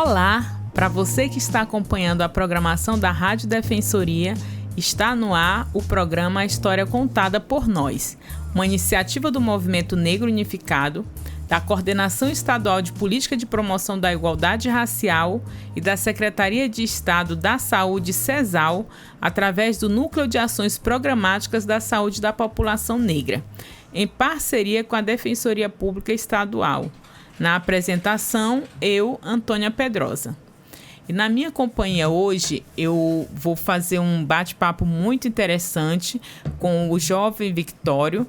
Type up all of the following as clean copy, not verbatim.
Olá! Para você que está acompanhando a programação da Rádio Defensoria, está no ar o programa História Contada por Nós, uma iniciativa do Movimento Negro Unificado, da Coordenação Estadual de Política de Promoção da Igualdade Racial e da Secretaria de Estado da Saúde, CESAL, através do Núcleo de Ações Programáticas da Saúde da População Negra, em parceria com a Defensoria Pública Estadual. Na apresentação, eu, Antônia Pedrosa. E na minha companhia hoje, eu vou fazer um bate-papo muito interessante com o jovem Victório,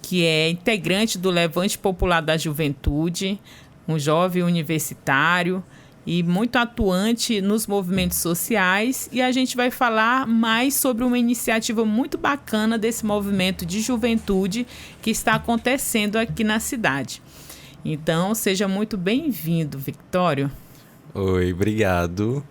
que é integrante do Levante Popular da Juventude, um jovem universitário e muito atuante nos movimentos sociais. E a gente vai falar mais sobre uma iniciativa muito bacana desse movimento de juventude que está acontecendo aqui na cidade. Então, seja muito bem-vindo, Victório. Oi, obrigado.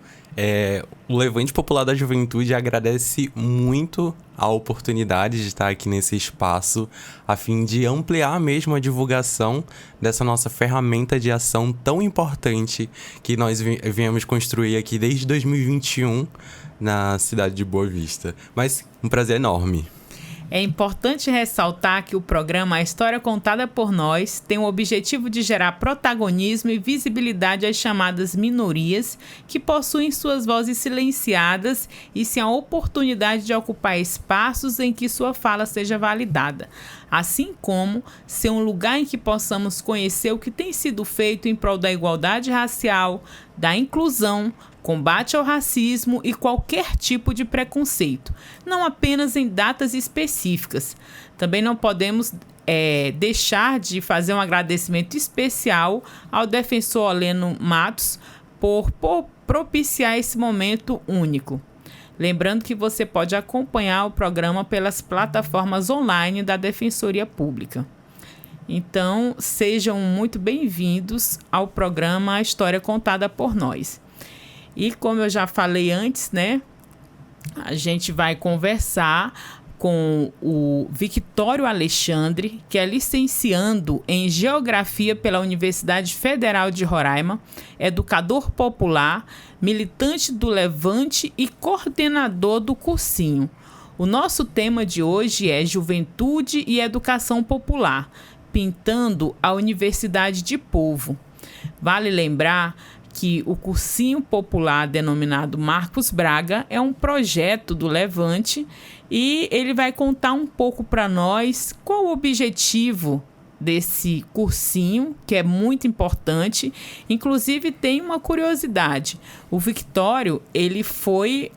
O Levante Popular da Juventude agradece muito a oportunidade de estar aqui nesse espaço a fim de ampliar mesmo a divulgação dessa nossa ferramenta de ação tão importante que nós viemos construir aqui desde 2021 na cidade de Boa Vista. Mas um prazer enorme. É importante ressaltar que o programa A História Contada por Nós tem o objetivo de gerar protagonismo e visibilidade às chamadas minorias que possuem suas vozes silenciadas e sem a oportunidade de ocupar espaços em que sua fala seja validada, assim como ser um lugar em que possamos conhecer o que tem sido feito em prol da igualdade racial, da inclusão, combate ao racismo e qualquer tipo de preconceito, não apenas em datas específicas. Também não podemos deixar de fazer um agradecimento especial ao defensor Oleno Matos por propiciar esse momento único. Lembrando que você pode acompanhar o programa pelas plataformas online da Defensoria Pública. Então, sejam muito bem-vindos ao programa A História Contada por Nós. E como eu já falei antes, né, a gente vai conversar com o Victório Alexandre, que é licenciando em Geografia pela Universidade Federal de Roraima, educador popular, militante do Levante e coordenador do cursinho. O nosso tema de hoje é Juventude e Educação Popular, pintando a Universidade de Povo. Vale lembrar que o cursinho popular denominado Marcos Braga é um projeto do Levante e ele vai contar um pouco para nós qual o objetivo desse cursinho, que é muito importante. Inclusive, tem uma curiosidade. O Victório, ele foi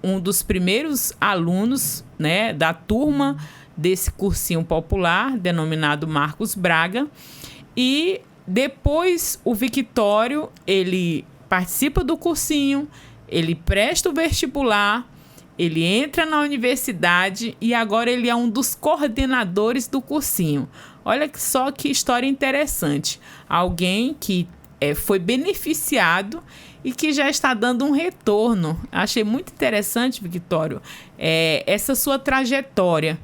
um dos primeiros alunos, né, da turma desse cursinho popular denominado Marcos Braga. E depois o Victório, ele participa do cursinho, ele presta o vestibular, ele entra na universidade e agora ele é um dos coordenadores do cursinho. Olha só que história interessante. Alguém que foi beneficiado e que já está dando um retorno. Achei muito interessante, Victório, essa sua trajetória.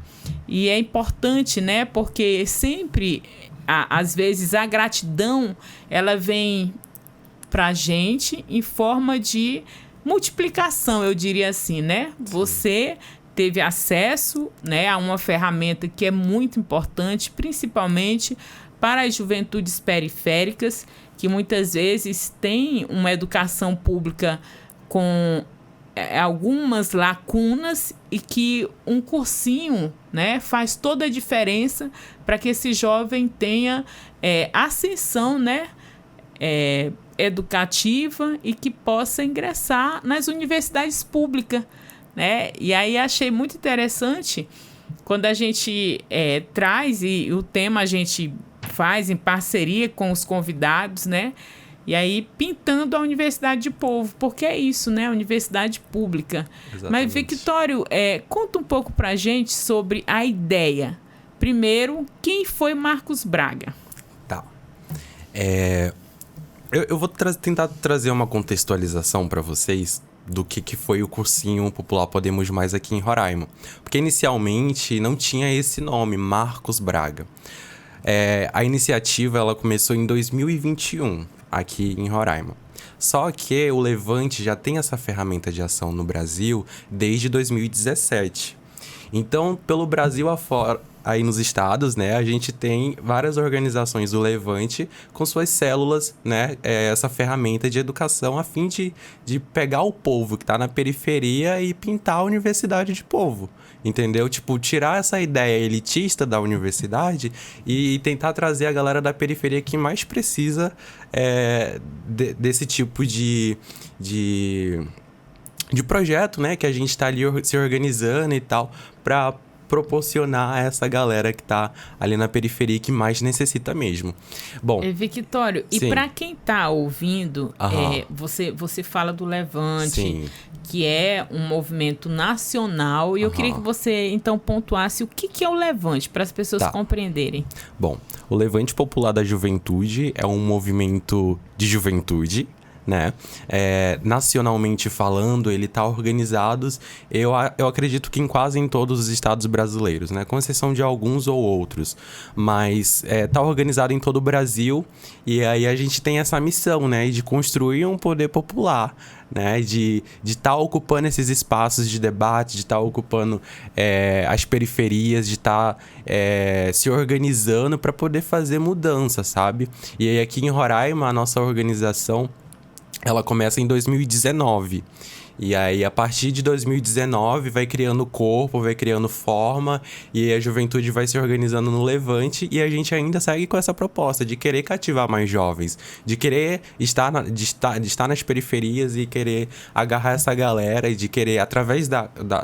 E é importante, né? Porque sempre, às vezes, a gratidão, ela vem para a gente em forma de multiplicação, eu diria assim, né? Você teve acesso, né, a uma ferramenta que é muito importante, principalmente para as juventudes periféricas, que muitas vezes têm uma educação pública com algumas lacunas e que um cursinho, né, faz toda a diferença para que esse jovem tenha ascensão, né, educativa e que possa ingressar nas universidades públicas, né? E aí achei muito interessante quando a gente traz e o tema a gente faz em parceria com os convidados, né? E aí pintando a Universidade de Povo, porque é isso, né? A universidade pública. Exatamente. Mas, Victório, conta um pouco pra gente sobre a ideia. Primeiro, quem foi Marcos Braga? Tá. Eu vou tentar trazer uma contextualização para vocês do que foi o cursinho popular Podemos Mais aqui em Roraima. Porque inicialmente não tinha esse nome, Marcos Braga. A iniciativa ela começou em 2021, aqui em Roraima. Só que o Levante já tem essa ferramenta de ação no Brasil desde 2017. Então, pelo Brasil afora, aí nos estados, né, a gente tem várias organizações do Levante com suas células, né, essa ferramenta de educação a fim de pegar o povo que está na periferia e pintar a universidade de povo, entendeu? Tipo, tirar essa ideia elitista da universidade e tentar trazer a galera da periferia que mais precisa desse tipo de projeto, né, que a gente está ali se organizando e tal, para proporcionar a essa galera que tá ali na periferia que mais necessita mesmo. Bom, Victório, e para quem tá ouvindo, você fala do Levante, sim, que é um movimento nacional, e eu queria que você então pontuasse o que é o Levante, para as pessoas compreenderem. Bom, o Levante Popular da Juventude é um movimento de juventude, né? Nacionalmente falando, ele está organizado, eu acredito que em todos os estados brasileiros, né? Com exceção de alguns ou outros, mas está organizado em todo o Brasil, e aí a gente tem essa missão, né? De construir um poder popular, né? De estar ocupando esses espaços de debate, de estar ocupando as periferias, de estar se organizando para poder fazer mudança, sabe? E aí aqui em Roraima, a nossa organização ela começa em 2019. E aí, a partir de 2019, vai criando corpo, vai criando forma, e a juventude vai se organizando no Levante, e a gente ainda segue com essa proposta de querer cativar mais jovens, de querer estar nas periferias e querer agarrar essa galera, e de querer, através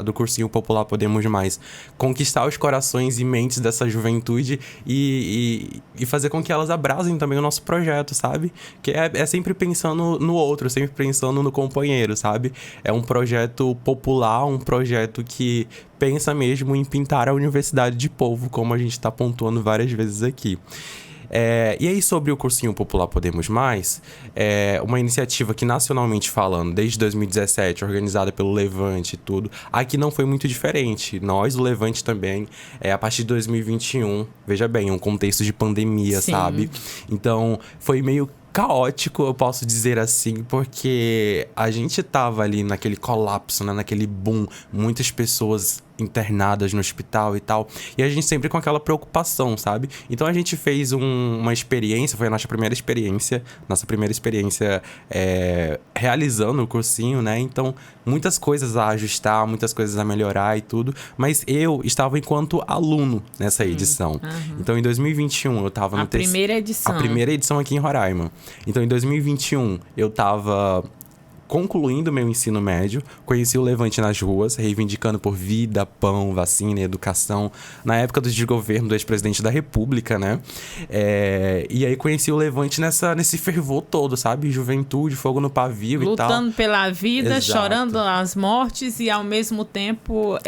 do cursinho Popular Podemos Mais, conquistar os corações e mentes dessa juventude e fazer com que elas abracem também o nosso projeto, sabe? Que é sempre pensando no outro, sempre pensando no companheiro, sabe? É um projeto popular, um projeto que pensa mesmo em pintar a universidade de povo, como a gente está pontuando várias vezes aqui. E aí, sobre o Cursinho Popular Podemos Mais, uma iniciativa que, nacionalmente falando, desde 2017, organizada pelo Levante e tudo, aqui não foi muito diferente. Nós, o Levante também, a partir de 2021, veja bem, um contexto de pandemia, sim, sabe? Então, foi meio caótico, eu posso dizer assim, porque a gente tava ali naquele colapso, né? Naquele boom, muitas pessoas internadas no hospital e tal, e a gente sempre com aquela preocupação, sabe? Então a gente fez uma experiência, foi a nossa primeira experiência realizando o cursinho, né? Então, muitas coisas a ajustar, muitas coisas a melhorar e tudo, mas eu estava enquanto aluno nessa edição. Então, em 2021, eu estava no primeira edição. A primeira edição aqui em Roraima. Então, em 2021, eu estava concluindo meu ensino médio, conheci o Levante nas ruas, reivindicando por vida, pão, vacina e educação, na época do desgoverno do ex-presidente da República, né? E aí conheci o Levante nesse fervor todo, sabe? Juventude, fogo no pavio e tal. Lutando pela vida, exato, chorando as mortes e ao mesmo tempo,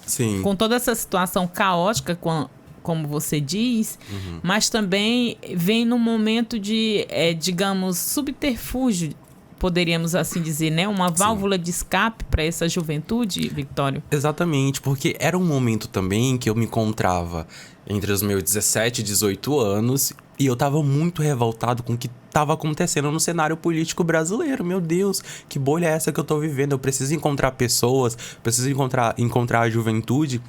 sim, com toda essa situação caótica, como você diz, mas também vem num momento de, digamos, subterfúgio, poderíamos assim dizer, né? Uma válvula, sim, de escape para essa juventude, Victório? Exatamente, porque era um momento também que eu me encontrava entre os meus 17 e 18 anos e eu tava muito revoltado com o que tava acontecendo no cenário político brasileiro. Meu Deus, que bolha é essa que eu tô vivendo? Eu preciso encontrar pessoas, preciso encontrar a juventude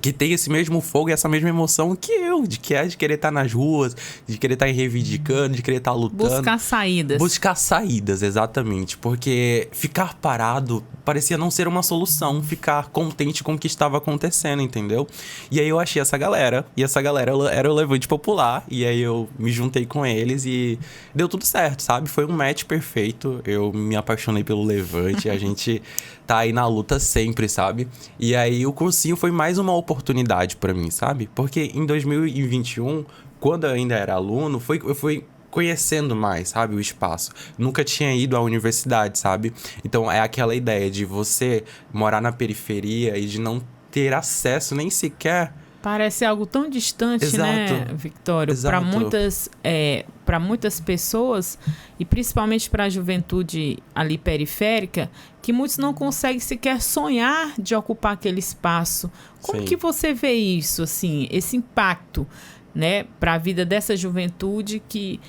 que tem esse mesmo fogo e essa mesma emoção que eu, de querer estar nas ruas, de querer estar reivindicando, de querer estar lutando. Buscar saídas. Buscar saídas, exatamente. Porque ficar parado parecia não ser uma solução, ficar contente com o que estava acontecendo, entendeu? E aí eu achei essa galera, e essa galera era o Levante Popular, e aí eu me juntei com eles e deu tudo certo, sabe? Foi um match perfeito, eu me apaixonei pelo Levante, a gente tá aí na luta sempre, sabe? E aí o cursinho foi mais uma oportunidade pra mim, sabe? Porque em 2021, quando eu ainda era aluno, eu fui conhecendo mais, sabe, o espaço. Nunca tinha ido à universidade, sabe? Então é aquela ideia de você morar na periferia e de não ter acesso nem sequer. Parece algo tão distante, exato, né, Victório? Para muitas pessoas, e principalmente para a juventude ali periférica, que muitos não conseguem sequer sonhar de ocupar aquele espaço. Como, sim, que você vê isso, assim, esse impacto né, para a vida dessa juventude que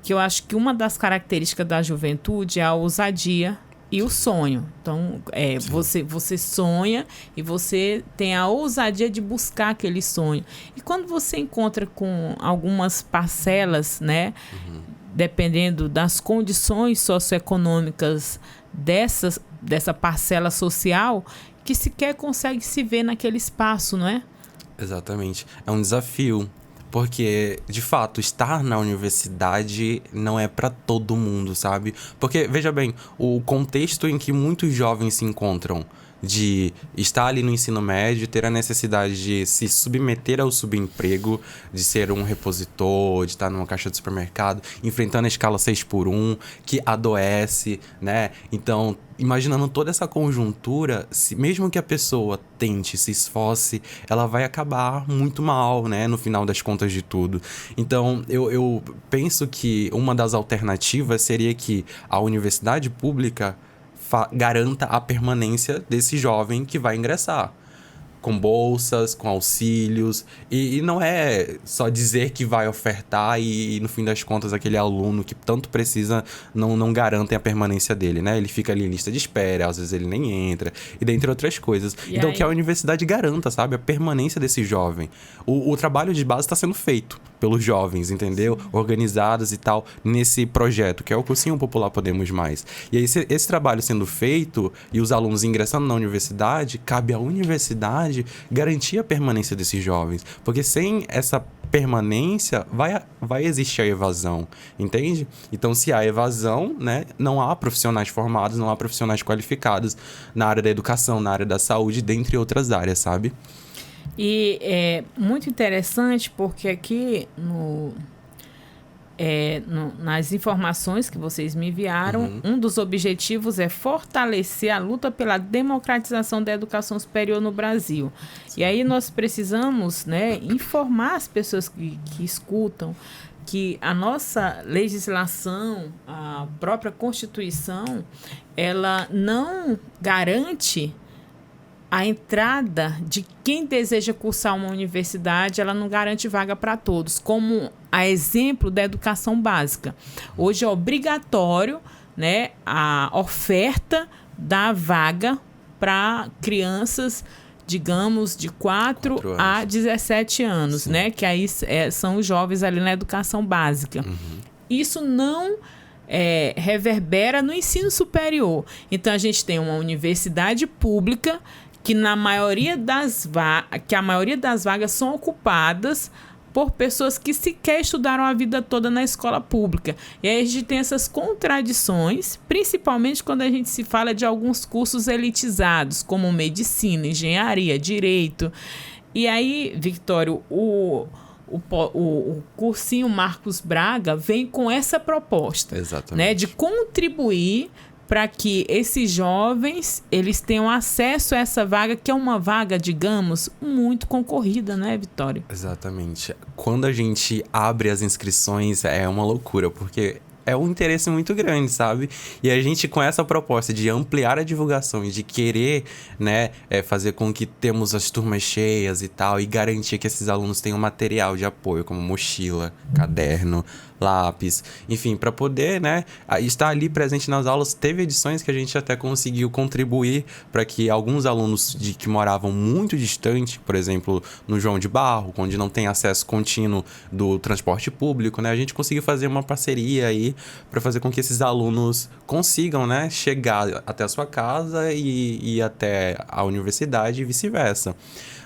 eu acho que uma das características da juventude é a ousadia e o sonho. Então, você sonha e você tem a ousadia de buscar aquele sonho. E quando você encontra com algumas parcelas, né, dependendo das condições socioeconômicas dessa parcela social, que sequer consegue se ver naquele espaço, não é? Exatamente. É um desafio. Porque, de fato, estar na universidade não é para todo mundo, sabe? Porque, veja bem, o contexto em que muitos jovens se encontram, de estar ali no ensino médio, ter a necessidade de se submeter ao subemprego, de ser um repositor, de estar numa caixa de supermercado, enfrentando a escala 6x1, que adoece, né? Então, imaginando toda essa conjuntura, mesmo que a pessoa tente, se esforce, ela vai acabar muito mal, né? No final das contas de tudo. Então, eu penso que uma das alternativas seria que a universidade pública garanta a permanência desse jovem que vai ingressar. Com bolsas, com auxílios. E não é só dizer que vai ofertar e no fim das contas, aquele aluno que tanto precisa não garantem a permanência dele, né? Ele fica ali em lista de espera, às vezes ele nem entra, e dentre outras coisas. Então, que a universidade garanta, sabe? A permanência desse jovem. O trabalho de base está sendo feito pelos jovens, entendeu? Organizados e tal, nesse projeto, que é o Cursinho Popular Podemos Mais. E aí, esse trabalho sendo feito e os alunos ingressando na universidade, cabe à universidade garantir a permanência desses jovens. Porque sem essa permanência, vai existir a evasão, entende? Então, se há evasão, né, não há profissionais formados, não há profissionais qualificados na área da educação, na área da saúde, dentre outras áreas, sabe? E é muito interessante porque aqui nas informações que vocês me enviaram, um dos objetivos é fortalecer a luta pela democratização da educação superior no Brasil. Sim. E aí nós precisamos, né, informar as pessoas que escutam que a nossa legislação, a própria Constituição, ela não garante a entrada de quem deseja cursar uma universidade, ela não garante vaga para todos, como a exemplo da educação básica. Hoje é obrigatório, né, a oferta da vaga para crianças, digamos, de 4 a 17 anos, sim, né, que aí são os jovens ali na educação básica. Isso não reverbera no ensino superior. Então, a gente tem uma universidade pública que a maioria das vagas são ocupadas por pessoas que sequer estudaram a vida toda na escola pública. E aí a gente tem essas contradições, principalmente quando a gente se fala de alguns cursos elitizados, como medicina, engenharia, direito. E aí, Victório, o cursinho Marcos Braga vem com essa proposta, né, de contribuir para que esses jovens eles tenham acesso a essa vaga, que é uma vaga, digamos, muito concorrida, né, Vitória? Exatamente. Quando a gente abre as inscrições é uma loucura, porque é um interesse muito grande, sabe? E a gente, com essa proposta de ampliar a divulgação e de querer, né, fazer com que temos as turmas cheias e tal, e garantir que esses alunos tenham material de apoio, como mochila, caderno, lápis, enfim, para poder, né, estar ali presente nas aulas. Teve edições que a gente até conseguiu contribuir para que alguns alunos que moravam muito distante, por exemplo, no João de Barro, onde não tem acesso contínuo do transporte público, né, a gente conseguiu fazer uma parceria aí para fazer com que esses alunos consigam, né, chegar até a sua casa e até a universidade e vice-versa.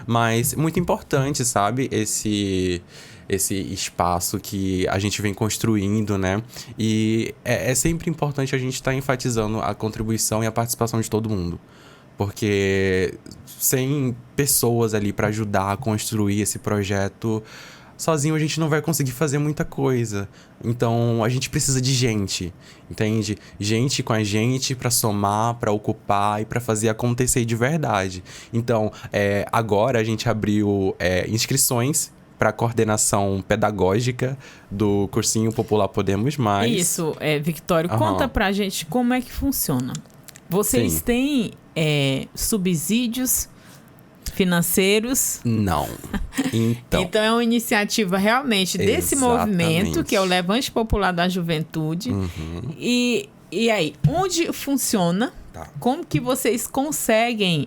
Mas muito importante, sabe, esse espaço que a gente vem construindo, né? E é sempre importante a gente estar enfatizando a contribuição e a participação de todo mundo. Porque sem pessoas ali para ajudar a construir esse projeto, sozinho a gente não vai conseguir fazer muita coisa. Então, a gente precisa de gente, entende? Gente com a gente para somar, para ocupar e para fazer acontecer de verdade. Então, agora a gente abriu inscrições para a coordenação pedagógica do Cursinho Popular Podemos Mais. Isso, Victório, conta pra gente como é que funciona. Vocês têm subsídios financeiros? Não. Então é uma iniciativa realmente desse movimento, que é o Levante Popular da Juventude. E aí, onde funciona? Tá. Como que vocês conseguem...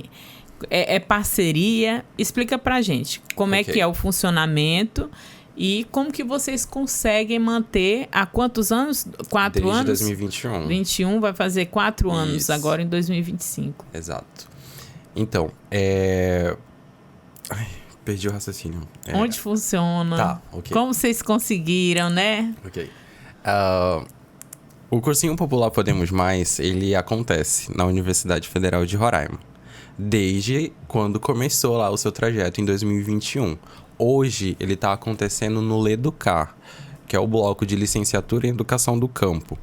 É parceria? Explica pra gente como é que é o funcionamento e como que vocês conseguem manter há quantos anos? 4 anos? Desde 2021. 21 vai fazer 4 anos agora em 2025. Exato. Então, Ai, perdi o raciocínio. Onde funciona? Tá, ok. Como vocês conseguiram, né? Ok. O Cursinho Popular Podemos Mais, ele acontece na Universidade Federal de Roraima. Desde quando começou lá o seu trajeto em 2021. Hoje, ele está acontecendo no LEDUCAR, que é o bloco de licenciatura em Educação do Campo.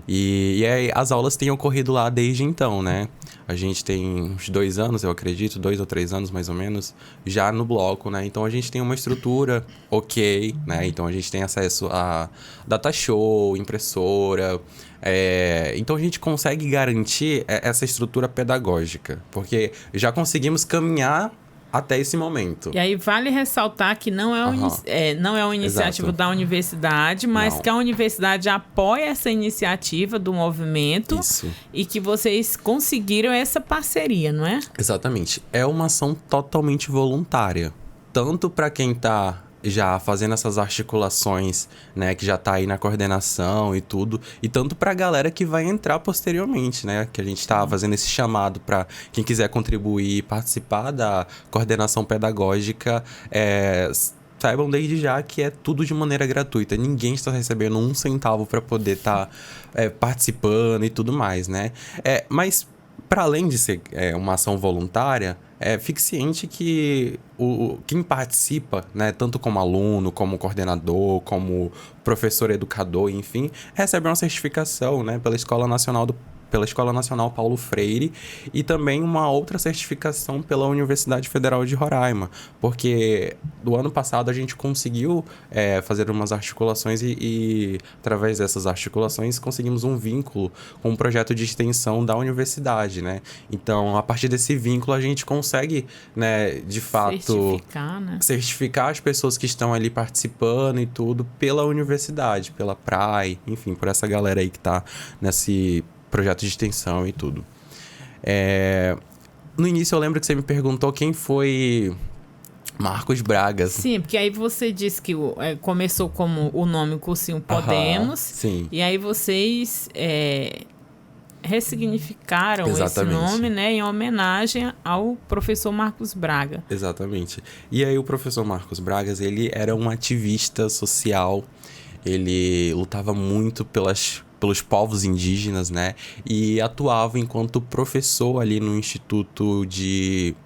E aí, as aulas têm ocorrido lá desde então, né? A gente tem uns 2 anos, eu acredito, 2 ou 3 anos mais ou menos, já no bloco, né? Então a gente tem uma estrutura ok, né? Então a gente tem acesso a data show, impressora. Então a gente consegue garantir essa estrutura pedagógica, porque já conseguimos caminhar até esse momento. E aí vale ressaltar que não é uma iniciativa da universidade, mas que a universidade apoia essa iniciativa do movimento. Isso. E que vocês conseguiram essa parceria, não é? Exatamente. É uma ação totalmente voluntária. Tanto para quem está já fazendo essas articulações, né, que já tá aí na coordenação e tudo, e tanto pra galera que vai entrar posteriormente, né, que a gente tá fazendo esse chamado para quem quiser contribuir e participar da coordenação pedagógica, saibam desde já que é tudo de maneira gratuita, ninguém está recebendo 1 centavo para poder estar participando e tudo mais, né, mas para além de ser uma ação voluntária, fique ciente que quem participa, né, tanto como aluno, como coordenador, como professor educador, enfim, recebe uma certificação, né, pela Escola Nacional Paulo Freire e também uma outra certificação pela Universidade Federal de Roraima, porque do ano passado a gente conseguiu fazer umas articulações e através dessas articulações conseguimos um vínculo com um projeto de extensão da universidade, né? Então, a partir desse vínculo a gente consegue, né, de fato certificar as pessoas que estão ali participando e tudo pela universidade, pela PRAE, enfim, por essa galera aí que tá nesse projeto de extensão e tudo. No início eu lembro que você me perguntou quem foi Marcos Braga. Sim, porque aí você disse que começou como o nome Cursinho Podemos. Sim. E aí vocês ressignificaram esse nome, né, em homenagem ao professor Marcos Braga. Exatamente. E aí o professor Marcos Braga, ele era um ativista social, ele lutava muito pelos povos indígenas, né? E atuava enquanto professor ali no Instituto de...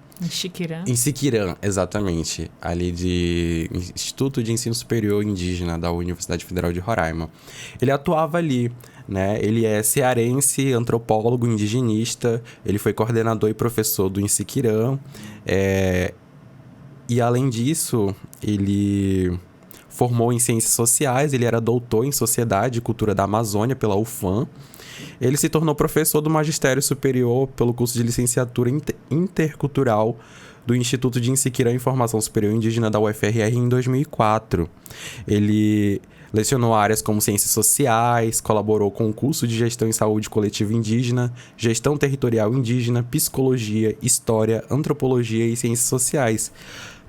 Em Siquirã, exatamente. Ali de Instituto de Ensino Superior Indígena da Universidade Federal de Roraima. Ele atuava ali, né? Ele é cearense, antropólogo, indigenista. Ele foi coordenador e professor do Insiquirã. E além disso, ele formou em Ciências Sociais, ele era doutor em Sociedade e Cultura da Amazônia pela UFAM. Ele se tornou professor do Magistério Superior pelo curso de Licenciatura Intercultural do Instituto de Insiquirã e Formação Superior Indígena da UFRR em 2004. Ele lecionou áreas como Ciências Sociais, colaborou com o curso de Gestão em Saúde Coletiva Indígena, Gestão Territorial Indígena, Psicologia, História, Antropologia e Ciências Sociais.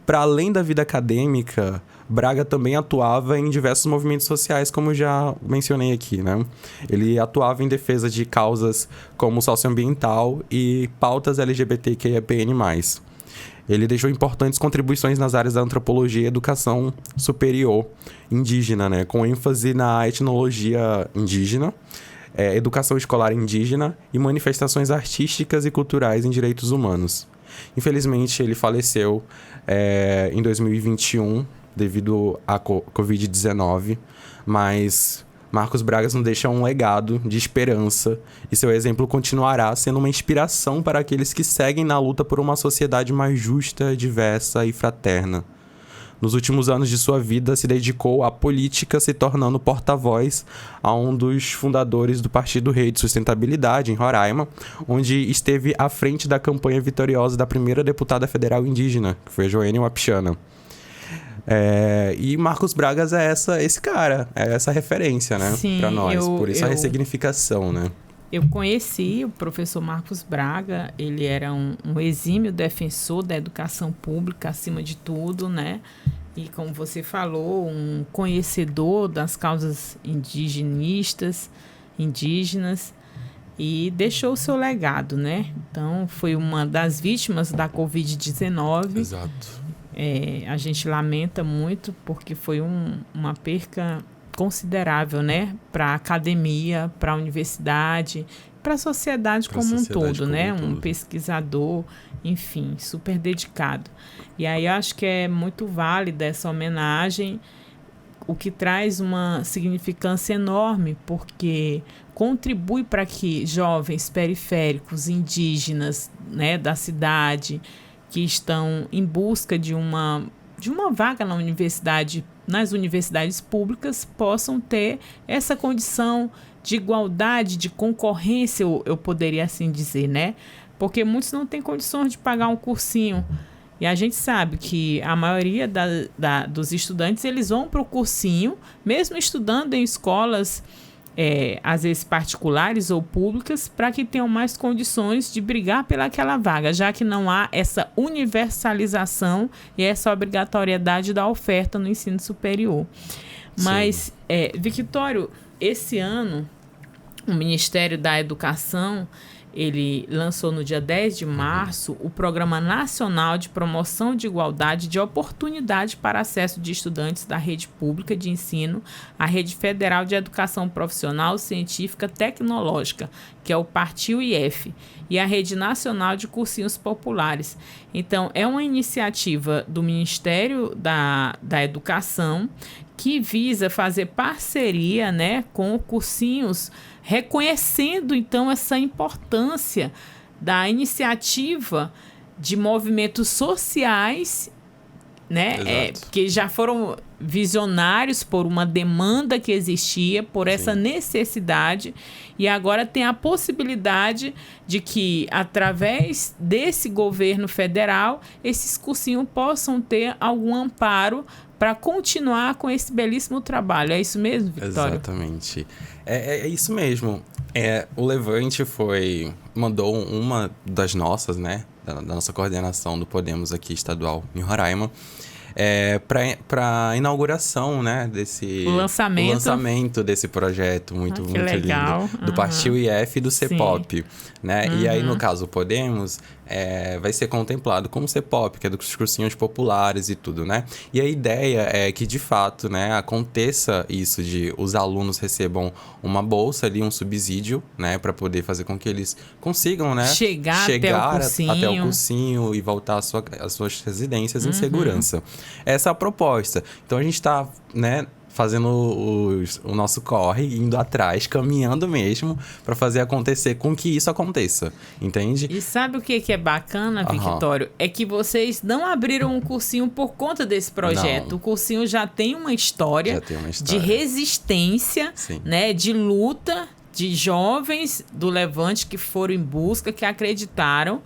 Para além da vida acadêmica, Braga também atuava em diversos movimentos sociais, como já mencionei aqui, né? Ele atuava em defesa de causas como socioambiental e pautas LGBTQIAPN+. Ele deixou importantes contribuições nas áreas da antropologia e educação superior indígena, né? Com ênfase na etnologia indígena, educação escolar indígena e manifestações artísticas e culturais em direitos humanos. Infelizmente, ele faleceu em 2021 devido à Covid-19, mas Marcos Braga nos deixa um legado de esperança e seu exemplo continuará sendo uma inspiração para aqueles que seguem na luta por uma sociedade mais justa, diversa e fraterna. nos últimos anos de sua vida, se dedicou à política, se tornando porta-voz a um dos fundadores do Partido Rede Sustentabilidade, em Roraima, onde esteve à frente da campanha vitoriosa da primeira deputada federal indígena, que foi a Joênia Wapichana. E Marcos Bragas é esse cara, é essa referência, né, para nós. Por isso a ressignificação, né? Eu conheci o professor Marcos Braga, ele era um exímio defensor da educação pública, acima de tudo, né? E como você falou, um conhecedor das causas indígenas, e deixou o seu legado, né? Então, foi uma das vítimas da Covid-19. Exato. A gente lamenta muito porque foi uma perca considerável, né, para a academia, para a universidade, para a sociedade como um todo, né, um pesquisador, enfim, super dedicado. E aí eu acho que é muito válida essa homenagem, o que traz uma significância enorme, porque contribui para que jovens periféricos, indígenas, né, da cidade, que estão em busca de uma vaga nas universidades públicas, possam ter essa condição de igualdade, de concorrência, eu poderia assim dizer, né? Porque muitos não têm condições de pagar um cursinho. E a gente sabe que a maioria dos estudantes, eles vão para o cursinho, mesmo estudando em escolas, às vezes particulares ou públicas, para que tenham mais condições de brigar pelaquela vaga, já que não há essa universalização e essa obrigatoriedade da oferta no ensino superior. Mas, Victório, esse ano, o Ministério da Educação, ele lançou no dia 10 de março o Programa Nacional de Promoção de Igualdade de Oportunidade para Acesso de Estudantes da Rede Pública de Ensino à Rede Federal de Educação Profissional, Científica e Tecnológica, que é o PARTIL-IF, e a Rede Nacional de Cursinhos Populares. Então, é uma iniciativa do Ministério da Educação que visa fazer parceria, né, com cursinhos, reconhecendo, então, essa importância da iniciativa de movimentos sociais, né, que já foram visionários por uma demanda que existia, por essa necessidade, e agora tem a possibilidade de que, através desse governo federal, esses cursinhos possam ter algum amparo para continuar com esse belíssimo trabalho. É isso mesmo, Victório? Exatamente. É isso mesmo. O Levante mandou uma das nossas, né, da nossa coordenação do Podemos aqui estadual em Roraima, para inauguração, né, desse lançamento desse projeto muito legal. Lindo, do PARTIL-IF e do CEPOP, né? E aí, no caso, o Podemos vai ser contemplado como CEPOP, que é dos cursinhos populares e tudo, né? E a ideia é que, de fato, né, aconteça isso de os alunos recebam uma bolsa ali, um subsídio, né, para poder fazer com que eles consigam, né, chegar até o cursinho e voltar às suas residências em segurança. Essa é a proposta. Então, a gente está, né, fazendo o nosso corre, indo atrás, caminhando mesmo, para fazer acontecer com que isso aconteça, entende? E sabe o que é bacana, Victório? É que vocês não abriram um cursinho por conta desse projeto. Não. O cursinho já tem uma história de resistência, né, de luta de jovens do Levante que foram em busca, que acreditaram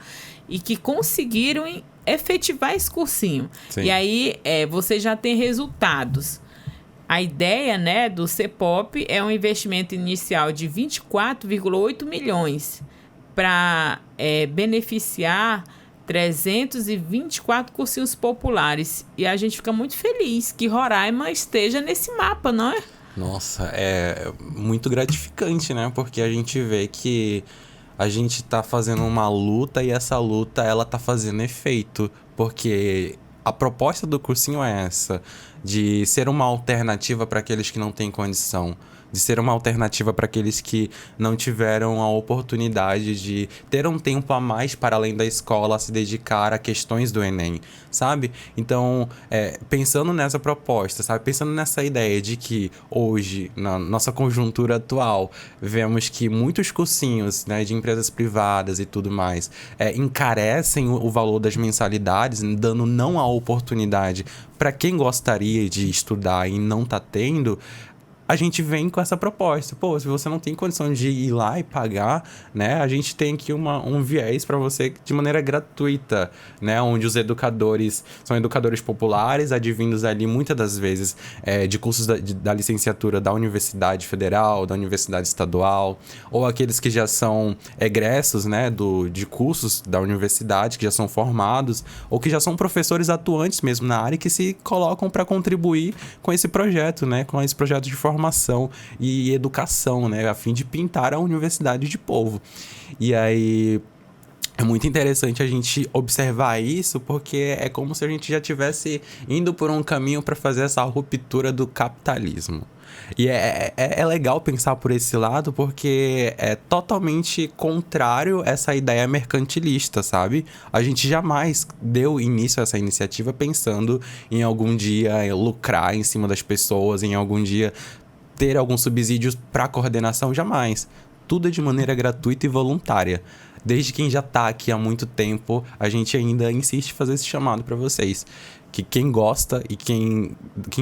e que conseguiram efetivar esse cursinho. Sim. E aí você já tem resultados. A ideia, né, do CEPOP é um investimento inicial de 24,8 milhões para beneficiar 324 cursinhos populares. E a gente fica muito feliz que Roraima esteja nesse mapa, não é? Nossa, é muito gratificante, né? Porque a gente vê que a gente tá fazendo uma luta e essa luta, ela tá fazendo efeito. Porque a proposta do cursinho é essa, de ser uma alternativa para aqueles que não têm condição, de ser uma alternativa para aqueles que não tiveram a oportunidade de ter um tempo a mais para além da escola, a se dedicar a questões do Enem, sabe? Então, pensando nessa proposta, sabe? Pensando nessa ideia de que hoje, na nossa conjuntura atual, vemos que muitos cursinhos, né, de empresas privadas e tudo mais, encarecem o valor das mensalidades, dando não a oportunidade para quem gostaria de estudar e não está tendo. A gente vem com essa proposta. Pô, se você não tem condição de ir lá e pagar, né? A gente tem aqui um viés para você de maneira gratuita, né? Onde os educadores são educadores populares, advindos ali muitas das vezes de cursos da licenciatura da Universidade Federal, da Universidade Estadual, ou aqueles que já são egressos, né? De cursos da universidade, que já são formados, ou que já são professores atuantes mesmo na área, que se colocam para contribuir com esse projeto, né? Com esse projeto de formação e educação, né? A fim de pintar a universidade de povo. E aí é muito interessante a gente observar isso, porque é como se a gente já estivesse indo por um caminho para fazer essa ruptura do capitalismo. E é legal pensar por esse lado, porque é totalmente contrário essa ideia mercantilista, sabe? A gente jamais deu início a essa iniciativa pensando em algum dia lucrar em cima das pessoas, em algum dia ter alguns subsídios para coordenação, jamais. Tudo é de maneira gratuita e voluntária. Desde quem já está aqui há muito tempo, a gente ainda insiste em fazer esse chamado para vocês. Que quem gosta e quem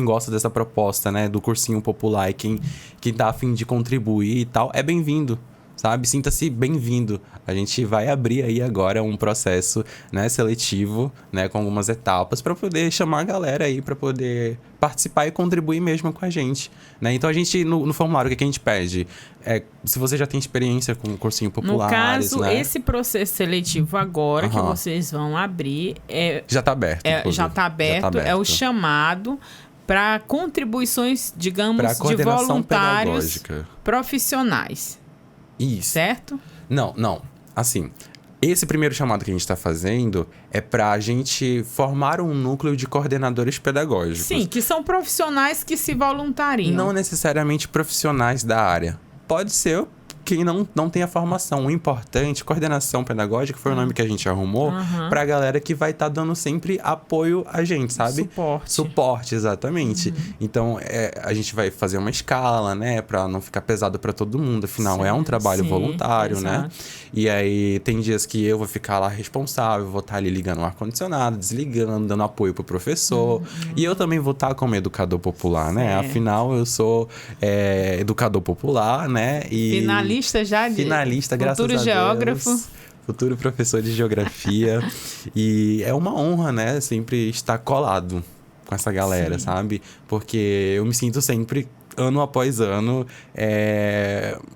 gosta dessa proposta, né, do cursinho popular, e quem tá a fim de contribuir e tal, é bem-vindo, sabe? Sinta-se bem-vindo. A gente vai abrir aí agora um processo, né, seletivo, né, com algumas etapas para poder chamar a galera aí para poder participar e contribuir mesmo com a gente, né? Então a gente, no formulário, o que a gente pede? Se você já tem experiência com cursinho populares, no caso, né? Esse processo seletivo agora que vocês vão abrir já está aberto. Já está aberto, é o chamado para contribuições, digamos, de voluntários profissionais. Isso. Certo? Não. Assim, esse primeiro chamado que a gente está fazendo é para a gente formar um núcleo de coordenadores pedagógicos. Sim, que são profissionais que se voluntariam. Não necessariamente profissionais da área. Pode ser quem não tem a formação. O importante, coordenação pedagógica, foi o nome que a gente arrumou para a galera que vai estar dando sempre apoio a gente, sabe? Suporte, exatamente. Então, a gente vai fazer uma escala, né? Para não ficar pesado para todo mundo. Afinal, é um trabalho voluntário, né? E aí, tem dias que eu vou ficar lá responsável, vou estar ali ligando o ar-condicionado, desligando, dando apoio pro professor. E eu também vou estar como educador popular, né? Afinal, eu sou educador popular, né? E finalista, graças a Deus. Futuro geógrafo. Futuro professor de geografia. E é uma honra, né? Sempre estar colado com essa galera, sabe? Porque eu me sinto sempre, ano após ano,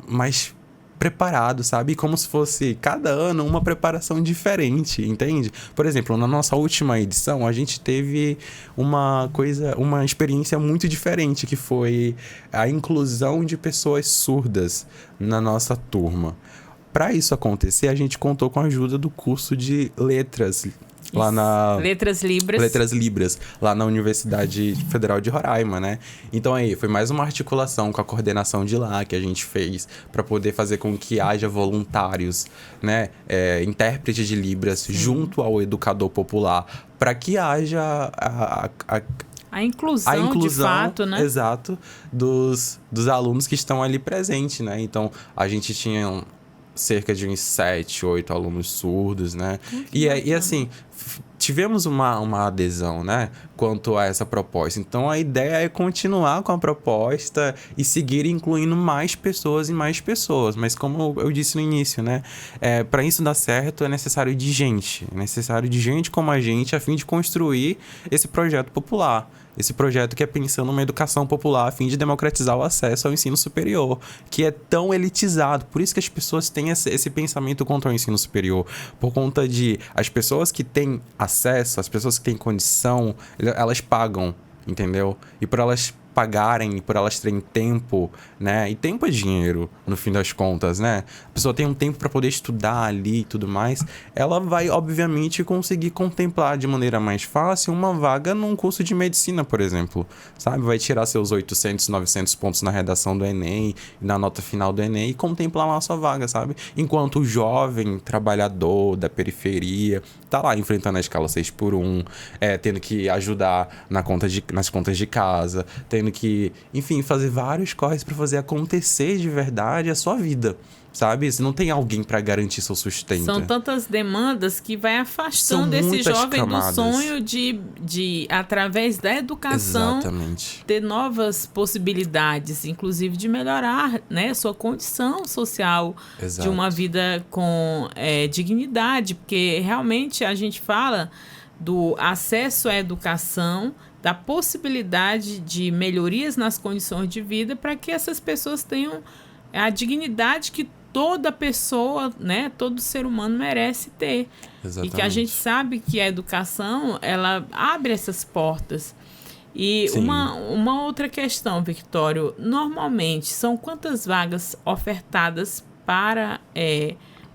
mais preparado, sabe? Como se fosse cada ano uma preparação diferente, entende? Por exemplo, na nossa última edição, a gente teve uma experiência muito diferente, que foi a inclusão de pessoas surdas na nossa turma. Para isso acontecer, a gente contou com a ajuda do curso de letras lá na Letras Libras, lá na Universidade Federal de Roraima, né? Então aí, foi mais uma articulação com a coordenação de lá que a gente fez para poder fazer com que haja voluntários, né? Intérpretes de Libras junto ao educador popular, para que haja a inclusão, de fato, né? Exato, dos alunos que estão ali presentes, né? Então, a gente tinha cerca de uns 7, 8 alunos surdos, né? E assim, tivemos uma adesão, né? Quanto a essa proposta. Então, a ideia é continuar com a proposta e seguir incluindo mais pessoas e mais pessoas. Mas como eu disse no início, né? Para isso dar certo, é necessário de gente. É necessário de gente como a gente, a fim de construir esse projeto popular. Esse projeto que é pensando numa educação popular a fim de democratizar o acesso ao ensino superior, que é tão elitizado. Por isso que as pessoas têm esse pensamento contra o ensino superior. Por conta de as pessoas que têm acesso, as pessoas que têm condição, elas pagam, entendeu? E por elas pagarem, por elas terem tempo, né? E tempo é dinheiro, no fim das contas, né? A pessoa tem um tempo para poder estudar ali e tudo mais, ela vai, obviamente, conseguir contemplar de maneira mais fácil uma vaga num curso de medicina, por exemplo, sabe? Vai tirar seus 800, 900 pontos na redação do Enem, na nota final do Enem e contemplar lá a sua vaga, sabe? Enquanto o jovem trabalhador da periferia tá lá enfrentando a escala 6x1, tendo que ajudar nas contas de casa, tendo que, enfim, fazer vários corres para fazer acontecer de verdade a sua vida, sabe? Você não tem alguém para garantir seu sustento. São tantas demandas que vai afastando esse jovem do sonho de, através da educação, exatamente, ter novas possibilidades, inclusive de melhorar, né, sua condição social, exato, de uma vida com dignidade, porque realmente a gente fala do acesso à educação, da possibilidade de melhorias nas condições de vida para que essas pessoas tenham a dignidade que toda pessoa, né, todo ser humano merece ter. exatamente. E que a gente sabe que a educação, ela abre essas portas. E uma outra questão, Victório, normalmente são quantas vagas ofertadas para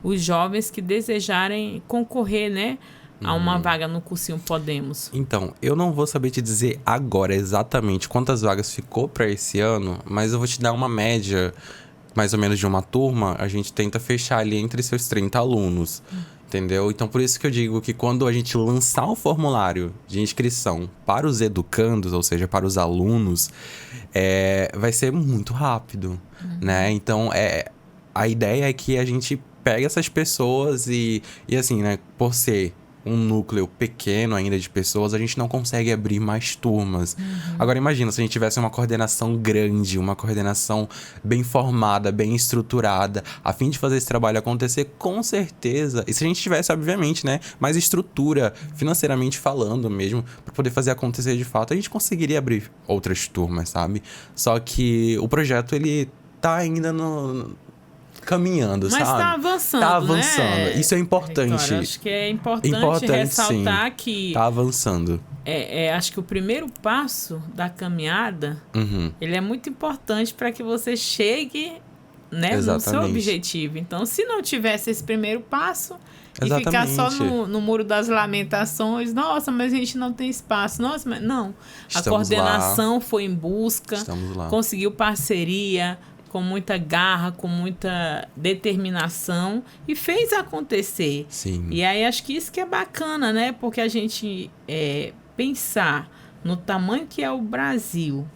os jovens que desejarem concorrer, né, a uma vaga no cursinho Podemos? Então, eu não vou saber te dizer agora exatamente quantas vagas ficou para esse ano, mas eu vou te dar uma média, mais ou menos de uma turma, a gente tenta fechar ali entre seus 30 alunos, entendeu? Então, por isso que eu digo que quando a gente lançar o formulário de inscrição para os educandos, ou seja, para os alunos, vai ser muito rápido, né? Então, a ideia é que a gente pegue essas pessoas e assim, né, por ser um núcleo pequeno ainda de pessoas, a gente não consegue abrir mais turmas. Agora imagina se a gente tivesse uma coordenação grande, uma coordenação bem formada, bem estruturada, a fim de fazer esse trabalho acontecer, com certeza. E se a gente tivesse, obviamente, né, mais estrutura, financeiramente falando mesmo, para poder fazer acontecer de fato, a gente conseguiria abrir outras turmas, sabe? Só que o projeto, ele tá ainda caminhando, mas sabe? Tá avançando, tá avançando, né? Isso é importante. Victória, acho que é importante ressaltar, sim, que tá avançando. Acho que o primeiro passo da caminhada, ele é muito importante para que você chegue, né, no seu objetivo. Então, se não tivesse esse primeiro passo e ficar só no muro das lamentações, nossa, mas a gente não tem espaço, nossa, mas não. A coordenação foi em busca, conseguiu parceria, com muita garra, com muita determinação e fez acontecer. Sim. E aí acho que isso que é bacana, né? Porque a gente pensar no tamanho que é o Brasil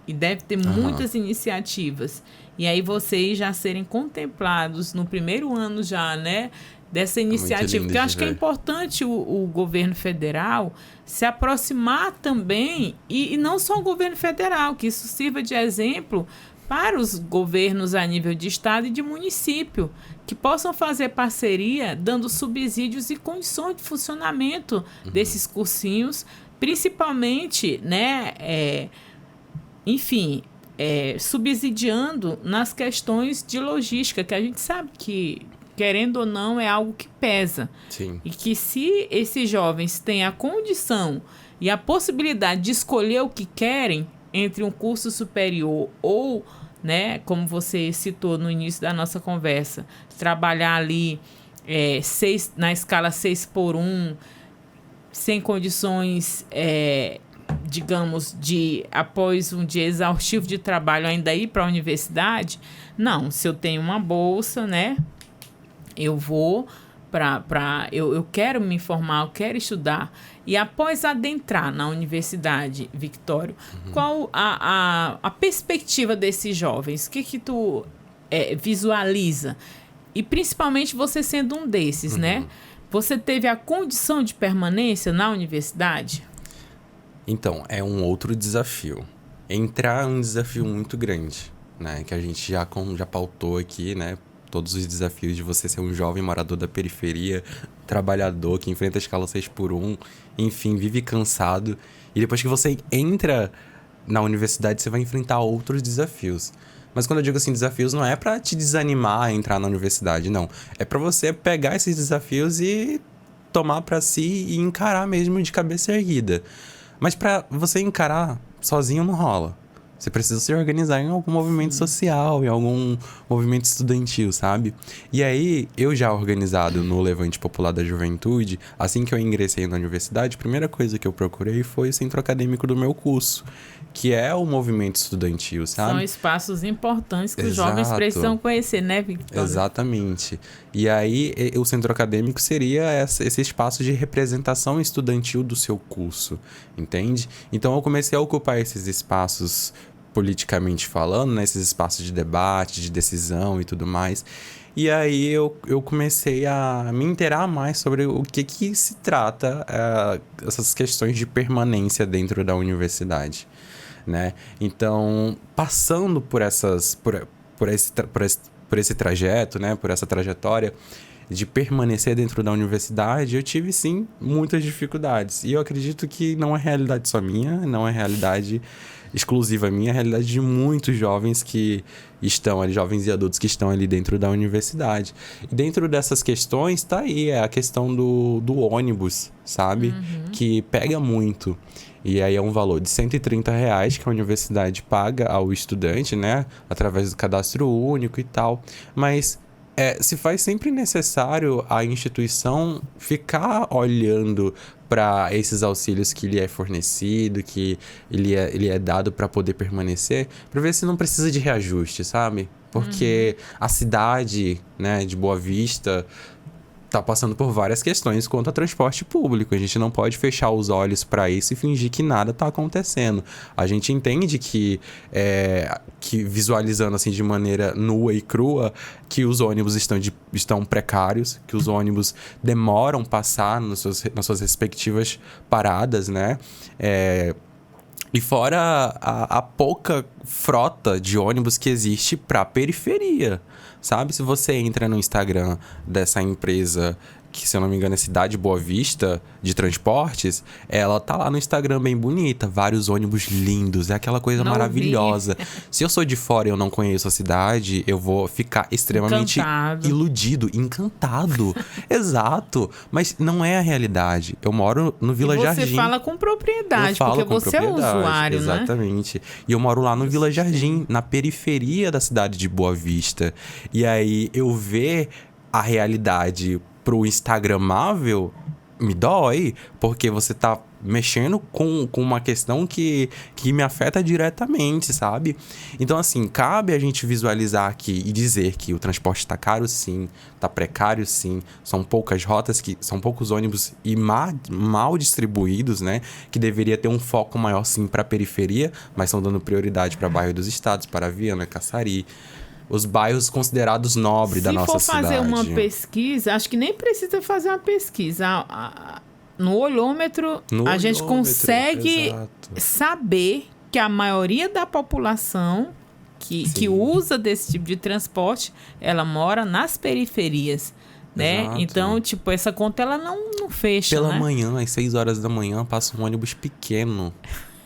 e deve ter muitas iniciativas. E aí vocês já serem contemplados no primeiro ano já, né? Dessa iniciativa. Porque eu acho que é importante o governo federal se aproximar também, e não só o governo federal, que isso sirva de exemplo para os governos a nível de estado e de município, que possam fazer parceria, dando subsídios e condições de funcionamento desses cursinhos, principalmente, né, subsidiando nas questões de logística, que a gente sabe que, querendo ou não, é algo que pesa. Sim. E que se esses jovens têm a condição e a possibilidade de escolher o que querem entre um curso superior ou, né, como você citou no início da nossa conversa, trabalhar ali na escala 6x1, sem condições, digamos, após um dia exaustivo de trabalho, ainda ir para a universidade. Não, se eu tenho uma bolsa, né, eu vou eu quero me formar, eu quero estudar. E após adentrar na universidade, Victório, qual a perspectiva desses jovens? O que tu visualiza? E principalmente você sendo um desses, né? Você teve a condição de permanência na universidade? Então, é um outro desafio. Entrar é um desafio muito grande, né? Que a gente já pautou aqui, né? Todos os desafios de você ser um jovem morador da periferia, trabalhador, que enfrenta a escala 6x1, enfim, vive cansado. E depois que você entra na universidade, você vai enfrentar outros desafios. Mas quando eu digo assim, desafios, não é pra te desanimar a entrar na universidade, não. É pra você pegar esses desafios e tomar pra si e encarar mesmo de cabeça erguida. Mas pra você encarar sozinho não rola. Você precisa se organizar em algum movimento social, em algum movimento estudantil, sabe? E aí, eu já organizado no Levante Popular da Juventude, assim que eu ingressei na universidade, a primeira coisa que eu procurei foi o centro acadêmico do meu curso, que é o movimento estudantil, sabe? São espaços importantes que os jovens precisam conhecer, né, Victor? Exatamente. E aí, o centro acadêmico seria esse espaço de representação estudantil do seu curso, entende? Então, eu comecei a ocupar esses espaços politicamente falando, né, esses espaços de debate, de decisão e tudo mais. E aí eu comecei a me inteirar mais sobre o que se trata essas questões de permanência dentro da universidade, né? Então, passando por esse trajeto, né, por essa trajetória de permanecer dentro da universidade, eu tive, sim, muitas dificuldades. E eu acredito que não é realidade só minha, não é realidade exclusiva minha, é a realidade de muitos jovens que estão ali, jovens e adultos que estão ali dentro da universidade. E dentro dessas questões, tá aí, é a questão do ônibus, sabe? Que pega muito. E aí é um valor de R$130 que a universidade paga ao estudante, né? Através do cadastro único e tal. Mas se faz sempre necessário a instituição ficar olhando para esses auxílios que lhe é fornecido, que ele é dado para poder permanecer, para ver se não precisa de reajuste, sabe? Porque a cidade, né, de Boa Vista tá passando por várias questões quanto a transporte público. A gente não pode fechar os olhos para isso e fingir que nada tá acontecendo. A gente entende que visualizando assim de maneira nua e crua, que os ônibus estão precários, que os ônibus demoram passar nas suas respectivas paradas, né? E fora a pouca frota de ônibus que existe para a periferia, sabe? Se você entra no Instagram dessa empresa, que se eu não me engano é Cidade Boa Vista, de transportes, ela tá lá no Instagram bem bonita, vários ônibus lindos, é aquela coisa maravilhosa. Se eu sou de fora e eu não conheço a cidade, eu vou ficar extremamente iludido, encantado. Exato, mas não é a realidade. Eu moro no Vila Jardim. Você fala com propriedade, porque você é o usuário, exatamente. Né? E eu moro lá no Vila Jardim, na periferia da cidade de Boa Vista. E aí eu ver a realidade pro instagramável me dói, porque você tá mexendo com uma questão que me afeta diretamente, sabe? Então, assim, cabe a gente visualizar aqui e dizer que o transporte tá caro, sim, tá precário, sim, são poucas rotas, são poucos ônibus e mal distribuídos, né? Que deveria ter um foco maior, sim, pra periferia, mas estão dando prioridade para bairro dos Estados, para Viana, Caçari, os bairros considerados nobres da nossa cidade. Se for fazer uma pesquisa, acho que nem precisa fazer uma pesquisa. No olhômetro, a gente consegue saber que a maioria da população que usa desse tipo de transporte, ela mora nas periferias, né? Exato. Então, tipo, essa conta ela não fecha, Pela manhã, às 6 horas da manhã, passa um ônibus pequeno,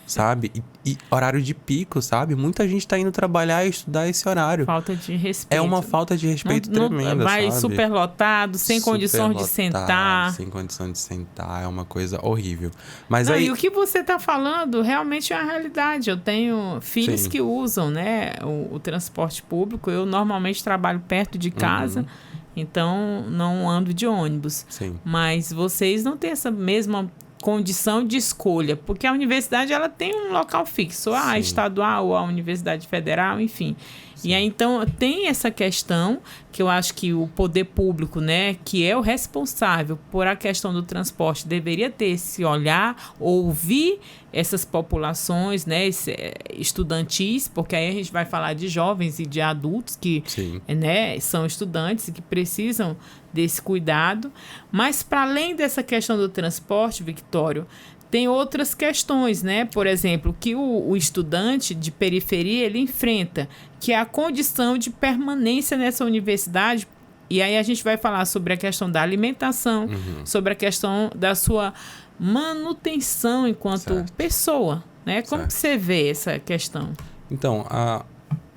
sabe? E horário de pico, sabe? Muita gente tá indo trabalhar e estudar esse horário. Falta de respeito. É uma falta de respeito tremenda, vai sabe? Superlotado, sem condições de sentar. Sem condição de sentar, é uma coisa horrível. Mas aí... E o que você tá falando realmente é a realidade. Eu tenho filhos que usam, né, o transporte público. Eu normalmente trabalho perto de casa, então não ando de ônibus. Sim. Mas vocês não têm essa mesma condição de escolha, porque a universidade ela tem um local fixo, a estadual ou a universidade federal, enfim. Sim. E aí, então, tem essa questão que eu acho que o poder público, né, que é o responsável por a questão do transporte, deveria ter esse olhar, ouvir essas populações, né, estudantis, porque aí a gente vai falar de jovens e de adultos que, né, são estudantes e que precisam desse cuidado. Mas, para além dessa questão do transporte, Victório, tem outras questões, né? Por exemplo, que o estudante de periferia ele enfrenta, que é a condição de permanência nessa universidade. E aí a gente vai falar sobre a questão da alimentação, sobre a questão da sua manutenção enquanto pessoa, né? Como que você vê essa questão? Então,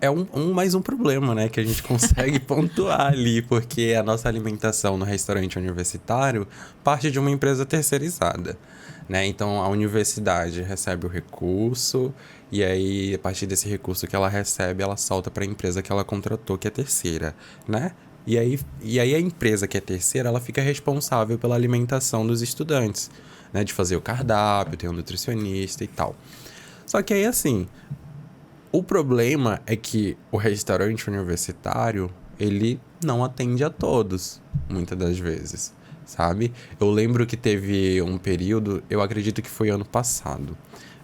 é mais um problema, né? Que a gente consegue pontuar ali, porque a nossa alimentação no restaurante universitário parte de uma empresa terceirizada, né? Então, a universidade recebe o recurso e aí, a partir desse recurso que ela recebe, ela solta para a empresa que ela contratou, que é terceira, né? E aí a empresa que é terceira, ela fica responsável pela alimentação dos estudantes, né? De fazer o cardápio, ter um nutricionista e tal. Só que aí, assim, o problema é que o restaurante universitário, ele não atende a todos, muitas das vezes, sabe? Eu lembro que teve um período, eu acredito que foi ano passado,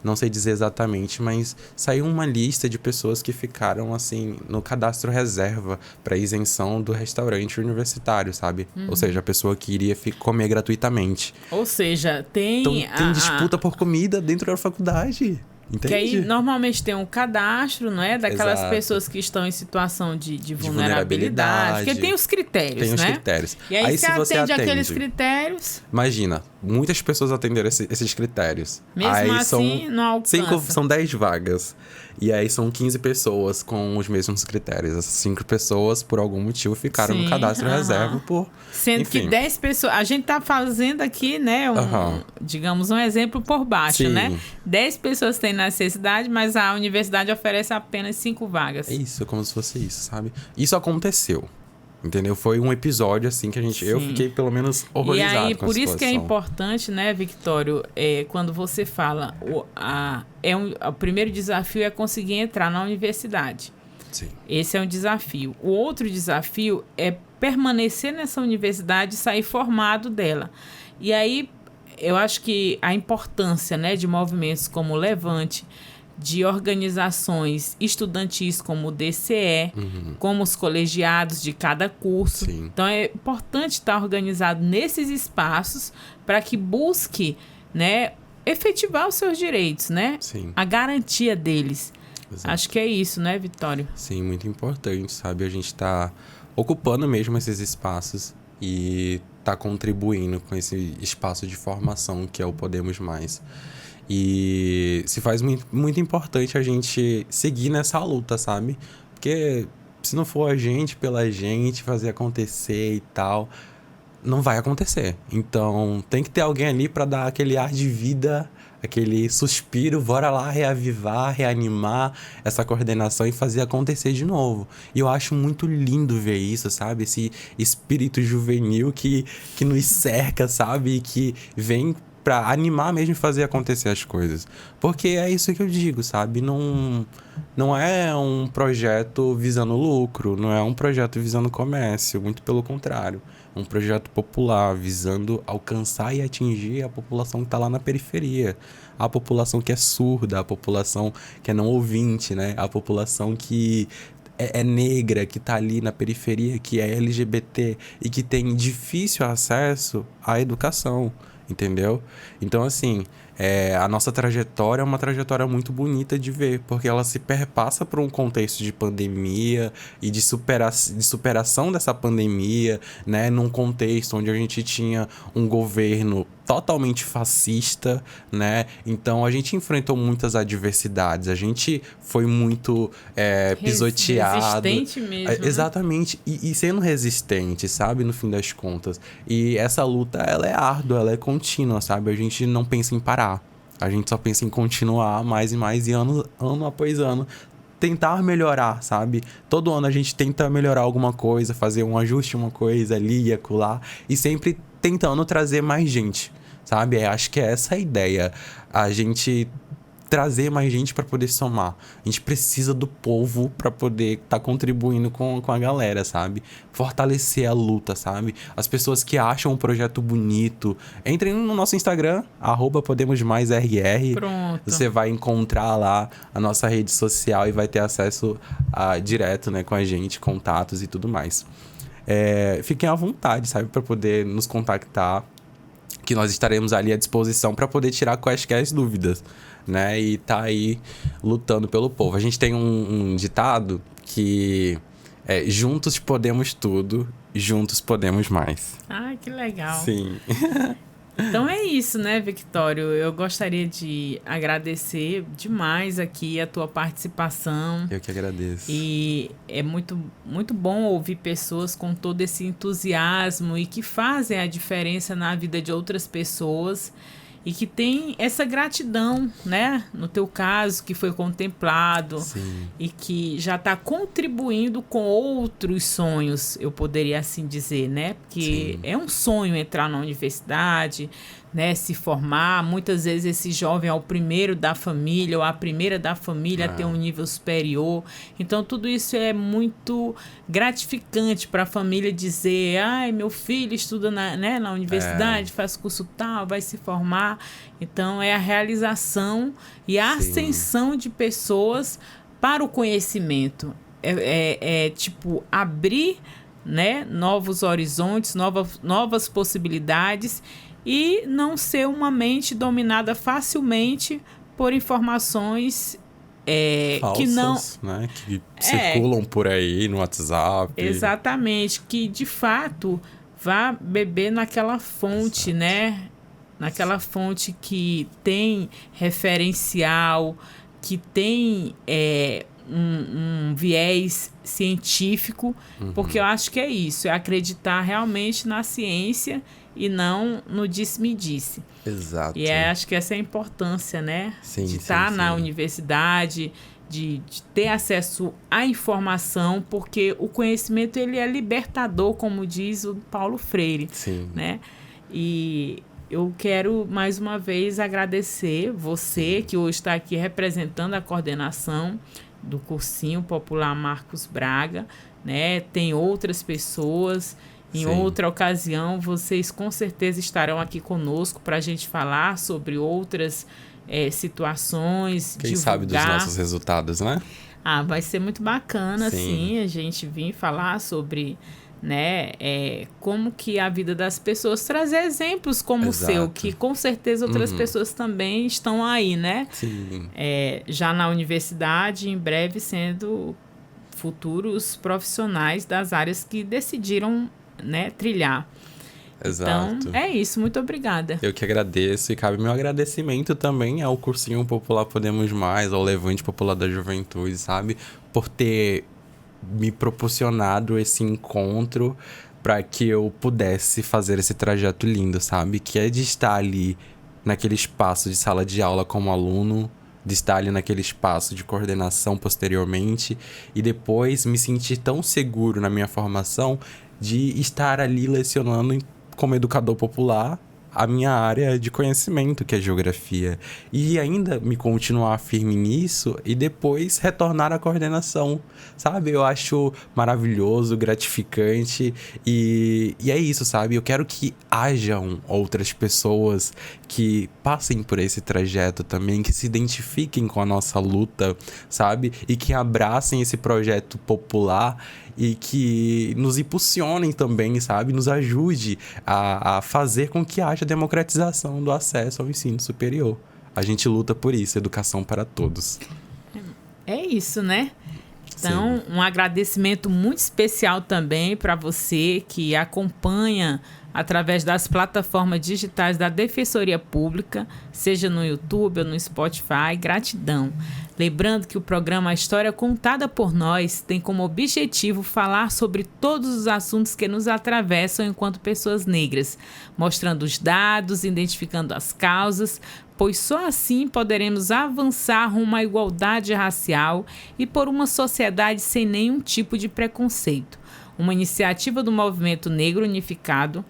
não sei dizer exatamente, mas saiu uma lista de pessoas que ficaram, assim, no cadastro reserva para isenção do restaurante universitário, sabe? Ou seja, a pessoa que iria comer gratuitamente. Ou seja, tem... Então, tem disputa por comida dentro da faculdade. Entende? Que aí normalmente tem um cadastro, não é? Daquelas Exato. pessoas que estão em situação de vulnerabilidade. Porque tem os critérios, tem né? Tem os critérios. E aí se você atende aqueles critérios... Imagina, muitas pessoas atenderam esses critérios. Mesmo aí assim, não alcança. São 10 vagas. E aí são 15 pessoas com os mesmos critérios. Essas 5 pessoas, por algum motivo, ficaram no cadastro reserva por... Sendo enfim. que 10 pessoas... A gente tá fazendo aqui, né? Digamos, um exemplo por baixo, né? 10 pessoas têm necessidade, mas a universidade oferece apenas 5 vagas. É isso, como se fosse isso, sabe? Isso aconteceu. Entendeu? Foi um episódio, assim, que eu fiquei, pelo menos, horrorizado com a situação. E aí, por isso que é importante, né, Victório, quando você fala, o primeiro desafio é conseguir entrar na universidade. Sim. Esse é um desafio. O outro desafio é permanecer nessa universidade e sair formado dela. E aí, eu acho que a importância, né, de movimentos como o Levante, de organizações estudantis como o DCE, como os colegiados de cada curso. Sim. Então, é importante estar organizado nesses espaços para que busque, né, efetivar os seus direitos, né? Sim. A garantia deles. Exato. Acho que é isso, né, Vitório? Sim, muito importante, sabe? A gente tá ocupando mesmo esses espaços e tá contribuindo com esse espaço de formação que é o Podemos Mais. E se faz muito, muito importante a gente seguir nessa luta, sabe? Porque se não for a gente, pela gente, fazer acontecer e tal, não vai acontecer. Então, tem que ter alguém ali para dar aquele ar de vida, aquele suspiro, bora lá reavivar, reanimar essa coordenação e fazer acontecer de novo. E eu acho muito lindo ver isso, sabe? Esse espírito juvenil que nos cerca, sabe? E que vem pra animar mesmo e fazer acontecer as coisas. Porque é isso que eu digo, sabe? Não é um projeto visando lucro, não é um projeto visando comércio, muito pelo contrário. É um projeto popular, visando alcançar e atingir a população que está lá na periferia. A população que é surda, a população que é não ouvinte, né? A população que é negra, que está ali na periferia, que é LGBT e que tem difícil acesso à educação. Entendeu? Então, assim, a nossa trajetória é uma trajetória muito bonita de ver, porque ela se perpassa por um contexto de pandemia e de superação dessa pandemia, né? Num contexto onde a gente tinha um governo totalmente fascista, né? Então, a gente enfrentou muitas adversidades, a gente foi muito pisoteado. Resistente mesmo, exatamente. Né? E sendo resistente, sabe? No fim das contas. E essa luta, ela é árdua, ela é contínua, sabe? A gente não pensa em parar. A gente só pensa em continuar mais e mais, e ano após ano tentar melhorar, sabe? Todo ano a gente tenta melhorar alguma coisa, fazer um ajuste, uma coisa ali e acolá, e sempre tentando trazer mais gente, sabe? Acho que é essa a ideia. A gente trazer mais gente para poder somar. A gente precisa do povo para poder estar contribuindo com a galera, sabe? Fortalecer a luta, sabe? As pessoas que acham um projeto bonito, entrem no nosso Instagram, @PodemosMaisRR. Pronto. Você vai encontrar lá a nossa rede social e vai ter acesso direto, né, com a gente, contatos e tudo mais. Fiquem à vontade, sabe? Para poder nos contactar, que nós estaremos ali à disposição para poder tirar quaisquer dúvidas, né? E tá aí lutando pelo povo. A gente tem um ditado que é: juntos podemos tudo, juntos podemos mais. Ai, que legal. Sim. Então é isso, né, Victório? Eu gostaria de agradecer demais aqui a tua participação. Eu que agradeço. E é muito, muito bom ouvir pessoas com todo esse entusiasmo e que fazem a diferença na vida de outras pessoas e que tem essa gratidão, né? No teu caso, que foi contemplado. Sim. E que já está contribuindo com outros sonhos, eu poderia assim dizer, né? Porque é um sonho entrar na universidade, né? Se formar. Muitas vezes esse jovem é o primeiro da família ou a primeira da família a ter um nível superior. Então, tudo isso é muito gratificante para a família dizer: ai, meu filho estuda na universidade, faz curso tal, vai se formar. Então, é a realização e a ascensão de pessoas para o conhecimento. Tipo, abrir, né, novos horizontes, novas possibilidades e não ser uma mente dominada facilmente por informações falsas, que não... né? Que circulam por aí no WhatsApp. Exatamente, que de fato vá beber naquela fonte, né? Naquela fonte que tem referencial, que tem um viés científico, porque eu acho que é isso, é acreditar realmente na ciência e não no disse-me-disse. Exato. E acho que essa é a importância, né? Sim, de estar na universidade, de ter acesso à informação, porque o conhecimento ele é libertador, como diz o Paulo Freire. Sim. Né? E eu quero, mais uma vez, agradecer você, que hoje está aqui representando a coordenação do Cursinho Popular Marcos Braga, né? Tem outras pessoas. Em outra ocasião, vocês com certeza estarão aqui conosco para a gente falar sobre outras situações, Quem divulgar. sabe dos nossos resultados, né? Vai ser muito bacana, sim, a gente vir falar sobre... né, como que a vida das pessoas, trazer exemplos como o seu, que com certeza outras pessoas também estão aí, né? Sim. Já na universidade, em breve sendo futuros profissionais das áreas que decidiram, né, trilhar. Exato. Então, é isso. Muito obrigada. Eu que agradeço e cabe meu agradecimento também ao Cursinho Popular Podemos Mais, ao Levante Popular da Juventude, sabe? Por ter me proporcionado esse encontro para que eu pudesse fazer esse trajeto lindo, sabe? Que é de estar ali naquele espaço de sala de aula como aluno, de estar ali naquele espaço de coordenação posteriormente e depois me sentir tão seguro na minha formação de estar ali lecionando como educador popular a minha área de conhecimento, que é geografia. E ainda me continuar firme nisso e depois retornar à coordenação, sabe? Eu acho maravilhoso, gratificante e é isso, sabe? Eu quero que hajam outras pessoas que passem por esse trajeto também, que se identifiquem com a nossa luta, sabe? E que abracem esse projeto popular e que nos impulsionem também, sabe? Nos ajude a fazer com que haja democratização do acesso ao ensino superior. A gente luta por isso, educação para todos. É isso, né? Então, um agradecimento muito especial também para você que acompanha através das plataformas digitais da Defensoria Pública, seja no YouTube ou no Spotify. Gratidão. Lembrando que o programa História Contada por Nós tem como objetivo falar sobre todos os assuntos que nos atravessam enquanto pessoas negras, mostrando os dados, identificando as causas, pois só assim poderemos avançar rumo à igualdade racial e por uma sociedade sem nenhum tipo de preconceito. Uma iniciativa do Movimento Negro Unificado,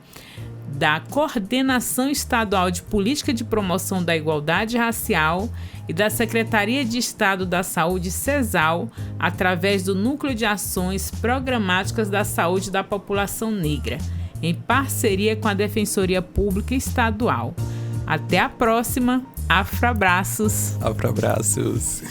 da Coordenação Estadual de Política de Promoção da Igualdade Racial e da Secretaria de Estado da Saúde, CESAL, através do Núcleo de Ações Programáticas da Saúde da População Negra, em parceria com a Defensoria Pública Estadual. Até a próxima. Afroabraços. Afroabraços.